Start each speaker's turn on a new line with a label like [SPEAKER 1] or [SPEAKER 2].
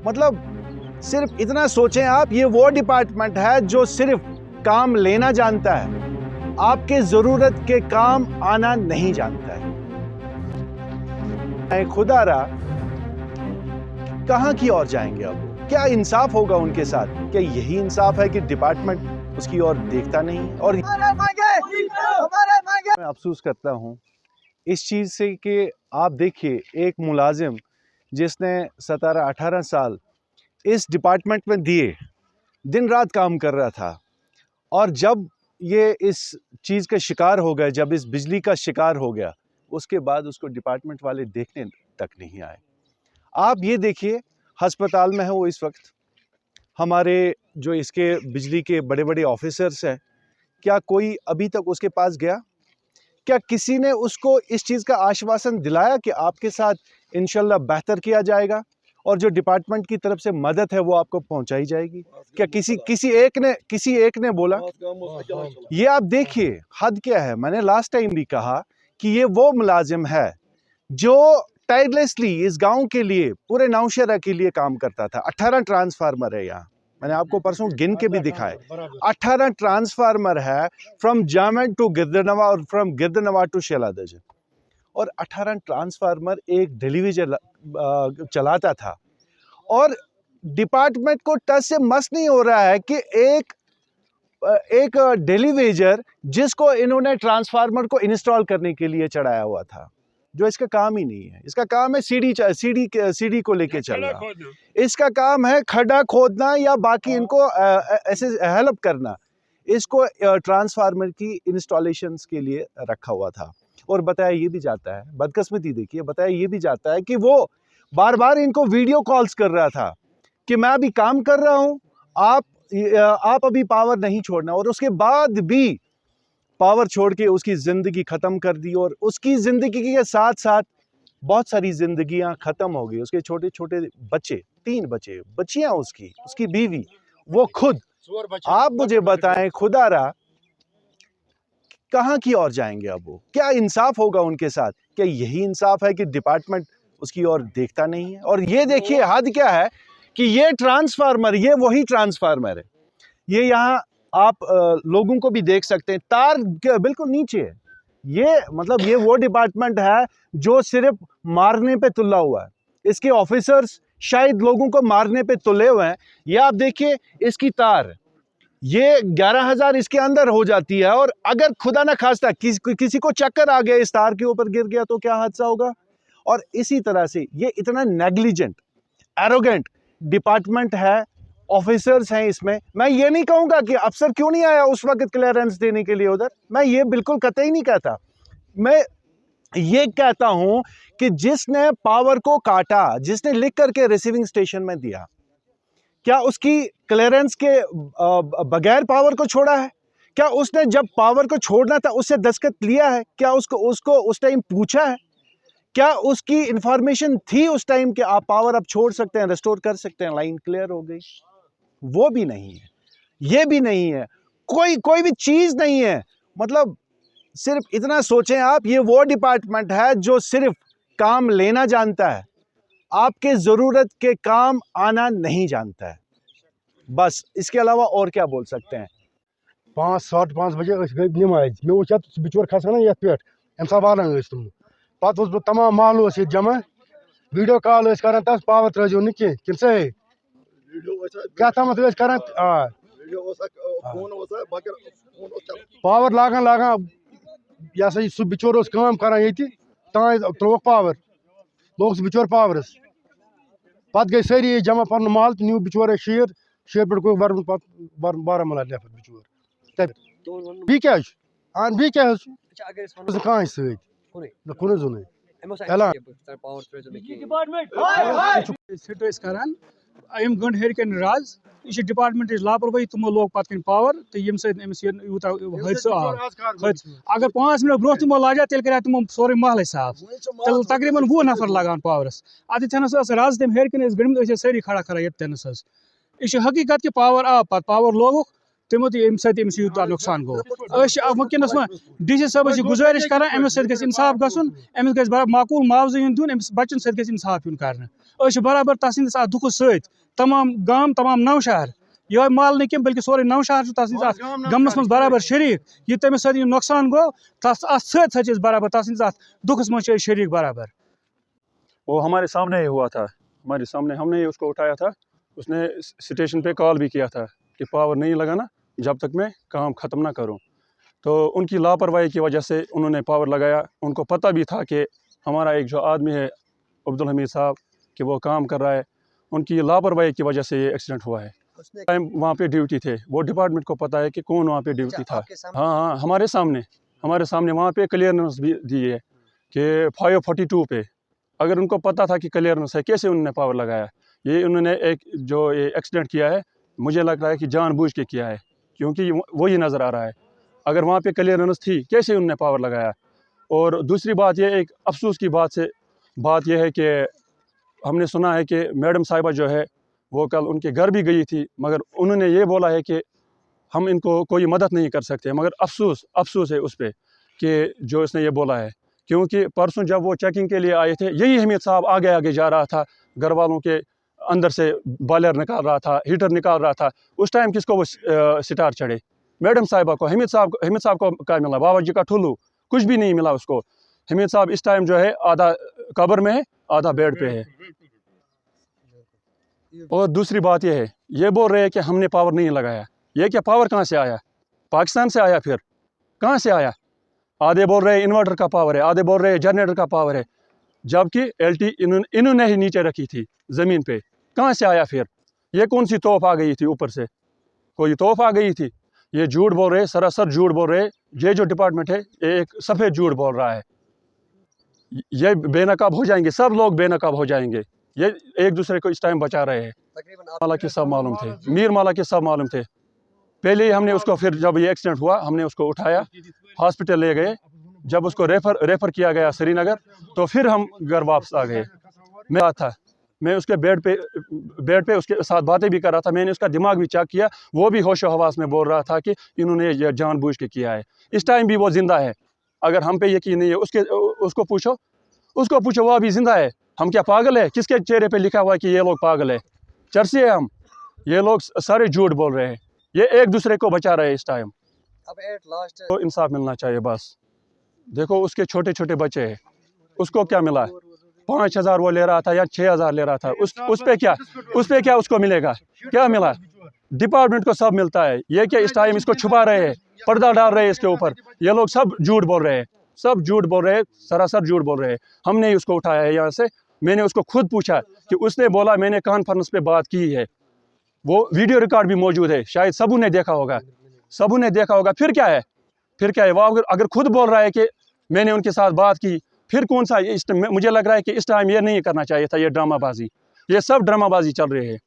[SPEAKER 1] मतलब सिर्फ इतना सोचें आप, ये वो डिपार्टमेंट है जो सिर्फ काम लेना जानता है, आपके जरूरत के काम आना नहीं जानता है। खुदा रहा कहाँ की ओर जाएंगे अब? क्या इंसाफ होगा उनके साथ? क्या यही इंसाफ है कि डिपार्टमेंट उसकी ओर देखता नहीं? और मैं अफसोस करता हूँ इस चीज़ से कि आप देखिए, एक मुलाजिम जिसने 17-18 साल इस डिपार्टमेंट में दिए, दिन रात काम कर रहा था, और जब ये इस चीज़ का शिकार हो गया, जब इस बिजली का शिकार हो गया, उसके बाद उसको डिपार्टमेंट वाले देखने तक नहीं आए। आप ये देखिए, हस्पताल में है वो इस वक्त, हमारे जो इसके बिजली के बड़े बड़े ऑफिसर्स हैं, क्या कोई अभी तक उसके पास गया? क्या किसी ने उसको इस चीज़ का आश्वासन दिलाया कि आपके साथ इंशाल्लाह बेहतर किया जाएगा और जो डिपार्टमेंट की तरफ से मदद है वो आपको पहुंचाई जाएगी? क्या किसी एक ने बोला? ये आप देखिए हद क्या है। मैंने लास्ट टाइम भी कहा कि ये वो मुलाजिम है जो टायरलेसली इस गांव के लिए, पूरे नौशहरा के लिए काम करता था। 18 ट्रांसफार्मर है यहाँ, मैंने आपको परसों गिन के भी दिखाए। 18 ट्रांसफार्मर है फ्रॉम जामन टू गिरदनवा और फ्रॉम गिरदनवा टू शेलादज, और 18 ट्रांसफार्मर एक टेलीविजन चलाता था। और डिपार्टमेंट को टच से मस नहीं हो रहा है कि एक डेलीवेजर जिसको इन्होंने ट्रांसफार्मर को इंस्टॉल करने के लिए चढ़ाया हुआ था, जो इसका काम ही नहीं है। इसका काम है सीडी को लेके चलना, इसका काम है खड्डा खोदना या बाकी इनको ऐसे हेल्प करना। इसको ट्रांसफार्मर की इंस्टॉलेशंस के लिए रखा हुआ था। और बताया ये भी जाता है, बदकिस्मती देखिए, बताया ये भी जाता है कि वो बार बार इनको वीडियो कॉल्स कर रहा था कि मैं अभी काम कर रहा हूँ, आप अभी पावर नहीं छोड़ना। और उसके बाद भी पावर छोड़ के उसकी ज़िंदगी ख़त्म कर दी, और उसकी ज़िंदगी के साथ साथ बहुत सारी ज़िंदगियां ख़त्म हो गई। उसके छोटे छोटे बच्चे, 3 बच्चियां, उसकी बीवी, वो खुद। आप मुझे बताएं खुदा रहा कहाँ की ओर जाएंगे अब वो? क्या इंसाफ होगा उनके साथ? क्या यही इंसाफ है कि डिपार्टमेंट उसकी ओर देखता नहीं है? और ये देखिए हद क्या है कि ये ट्रांसफार्मर, ये वही ट्रांसफार्मर है, ये यहाँ आप लोगों को भी देख सकते हैं, तार बिल्कुल नीचे है। ये मतलब ये वो डिपार्टमेंट है जो सिर्फ मारने पे तुला हुआ है। इसके ऑफिसर्स शायद लोगों को मारने पे तुले हुए हैं। ये आप देखिए, इसकी तार, ये 11,000 इसके अंदर हो जाती है, और अगर खुदा ना खास्ता किसी को चक्कर आ गया, इस तार के ऊपर गिर गया, तो क्या हादसा होगा? और इसी तरह से ये इतना नेग्लिजेंट, एरोगेंट डिपार्टमेंट है, ऑफिसर्स हैं इसमें। मैं ये नहीं कहूंगा कि अफसर क्यों नहीं आया उस वक्त क्लियरेंस देने के लिए उधर, मैं ये बिल्कुल कतई नहीं कहता। मैं ये कहता हूं कि जिसने पावर को काटा, जिसने लिख करके रिसीविंग स्टेशन में दिया, क्या उसकी क्लियरेंस के बगैर पावर को छोड़ा है? क्या उसने जब पावर को छोड़ना था उससे दस्तखत लिया है? क्या उसको उस टाइम पूछा है? क्या उसकी इंफॉर्मेशन थी उस टाइम कि आप पावर अब छोड़ सकते हैं, रेस्टोर कर सकते हैं, लाइन क्लियर हो गई? वो भी नहीं है, ये भी नहीं है, कोई भी चीज नहीं है। मतलब सिर्फ इतना सोचें आप, ये वो डिपार्टमेंट है जो सिर्फ काम लेना जानता है, आपके जरूरत के काम आना नहीं जानता है। बस इसके अलावा और क्या बोल सकते हैं?
[SPEAKER 2] 5-5:30 बजे गई नमाज, मे वो बिचोर खसान ये पे वालान तुम पे तमाम महल जमा, वीडियो कॉल कर तस पावर त्रो नी कि सही क्या तम कर पावर लागान यह सा सह बिचोर काम कर त्रोक पावर, लोग सह बिचोर पावरस, पत गई सारी जमा पन महल तो न्यू बिचोर शीर पे गो बारामूला नेफर बिचोर बी क्या कह कुन जुन
[SPEAKER 3] गंड हरिकन राज यह डिपार्टमेंट लापरवाही, तमो लोग पत पावर तो यम यूत हादसा आव। अगर 5 मिनट ब्रो तमो लाजा तेल कर तमो सोरे महल साफ, तेल तकरीबन 20 नफर लगान पावरस। अतस राज तम हरिकन गड़मत सारी खड़ा खड़ा यस यह हकीकत कि पावर आव, पत पावर लोग तमो यूत नुकसान गो। वनकस डी सी साहब गुजारिश कर अमिस इंसाफ गसन, अमिस माकूल मुआवजा दिन, अमिस बच्चन सत इंसाफ कर। برابر तहसील अत दुख सत तमाम गाम तमाम नौ शहर ये माल नहीं कम बल्कि सोरे नौ शहर तहसील गमनस मज बराबर शरीक ये तमिस सत नुकसान गो तस अत सत बराबर तहसील अत दुखस मज शरीक बराबर।
[SPEAKER 4] वो हमारे सामने ही हुआ था, हमारे सामने हमने ही उसको उठाया था। उसने स्टेशन पे कॉल भी किया था कि पावर नहीं लगाना जब तक मैं काम ख़त्म ना करूं। तो उनकी लापरवाही की वजह से उन्होंने पावर लगाया। उनको पता भी था कि हमारा एक जो आदमी है अब्दुल हमीद साहब कि वो काम कर रहा है, उनकी लापरवाही की वजह से ये एक्सीडेंट हुआ है। टाइम वहाँ पे ड्यूटी थे, वो डिपार्टमेंट को पता है कि कौन वहाँ पे ड्यूटी था। हाँ, हमारे सामने वहाँ पे क्लियरेंस भी दी है कि 542 पे। अगर उनको पता था कि क्लियरेंस है, कैसे उन्होंने पावर लगाया? ये उन्होंने एक जो ये एक्सीडेंट किया है, मुझे लग रहा है कि जानबूझ के किया है, क्योंकि वही नज़र आ रहा है। अगर वहाँ पे क्लियरेंस थी, कैसे उन्होंने पावर लगाया? और दूसरी बात ये, एक अफसोस की बात यह है कि हमने सुना है कि मैडम साहिबा जो है वो कल उनके घर भी गई थी, मगर उन्होंने ये बोला है कि हम इनको कोई मदद नहीं कर सकते। मगर अफसोस है उस पर कि जो इसने ये बोला है, क्योंकि परसों जब वो चेकिंग के लिए आए थे, यही हमीद साहब आगे जा रहा था, घर वालों के अंदर से बॉयलर निकाल रहा था, हीटर निकाल रहा था। उस टाइम किसको वो सितार चढ़े? मैडम साहिबा को। हमीद साहब को क्या मिला? बाबा जी का ठुल्लू, कुछ भी नहीं मिला उसको। हमीद साहब इस टाइम जो है आधा कब्र में है, आधा बेड पे है। और दूसरी बात यह है, ये बोल रहे हैं कि हमने पावर नहीं लगाया। ये क्या पावर कहाँ से आया? पाकिस्तान से आया? फिर कहाँ से आया? आधे बोल रहे हैं इन्वर्टर का पावर है, आधे बोल रहे हैं जनरेटर का पावर है, जबकि एलटी इन्होंने ही नीचे रखी थी ज़मीन पे। कहाँ से आया फिर? ये कौन सी तोहफ़ आ गई थी ऊपर से? कोई तोहफ़ आ गई थी? ये झूठ बोल रहे हैं, सरासर झूठ बोल रहे हैं। ये जो डिपार्टमेंट है, ये एक सफ़ेद झूठ बोल रहा है। ये बेनकाब हो जाएंगे, सब लोग बेनकाब हो जाएंगे। ये एक दूसरे को इस टाइम बचा रहे हैं। माला के सब मालूम थे, मीर माला के सब मालूम थे। पहले ही हमने उसको, फिर जब ये एक्सीडेंट हुआ, हमने उसको उठाया, हॉस्पिटल ले गए। जब उसको रेफ़र किया गया श्रीनगर, तो फिर हम घर वापस आ गए। मैं उसके बेड पे उसके साथ बातें भी कर रहा था। मैंने उसका दिमाग भी चेक किया, वो भी होशो हवास में बोल रहा था कि इन्होंने ये जानबूझ के किया है। इस टाइम भी वो ज़िंदा है। अगर हम पे यकीन नहीं है, उसको पूछो, वो अभी ज़िंदा है। हम क्या पागल है? किसके चेहरे पे लिखा हुआ है कि ये लोग पागल है? चर्चे है हम। ये लोग सारे झूठ बोल रहे हैं। ये एक दूसरे को बचा रहे हैं इस टाइम।
[SPEAKER 5] अब एट लास्ट
[SPEAKER 4] तो इंसाफ मिलना चाहिए बस। देखो उसके छोटे छोटे बच्चे हैं, उसको क्या मिला? 5,000 वो ले रहा था या 6,000 ले रहा था। उस पे क्या उसको मिलेगा? क्या मिला? डिपार्टमेंट को सब मिलता है। ये क्या इस टाइम इसको छुपा रहे हैं, पर्दा डाल रहे हैं इसके ऊपर? ये लोग सब झूठ बोल रहे हैं, सरासर झूठ बोल रहे हैं। हमने ही उसको उठाया है यहाँ से। मैंने उसको खुद पूछा कि उसने बोला मैंने कॉन्फ्रेंस पे बात की है। वो वीडियो रिकॉर्ड भी मौजूद है, शायद सबू ने देखा होगा। फिर क्या है? वो अगर खुद बोल रहा है कि मैंने उनके साथ बात की, फिर कौन सा? मुझे लग रहा है कि इस टाइम ये नहीं करना चाहिए था, ये ड्रामाबाजी। ये सब ड्रामाबाजी चल रही है।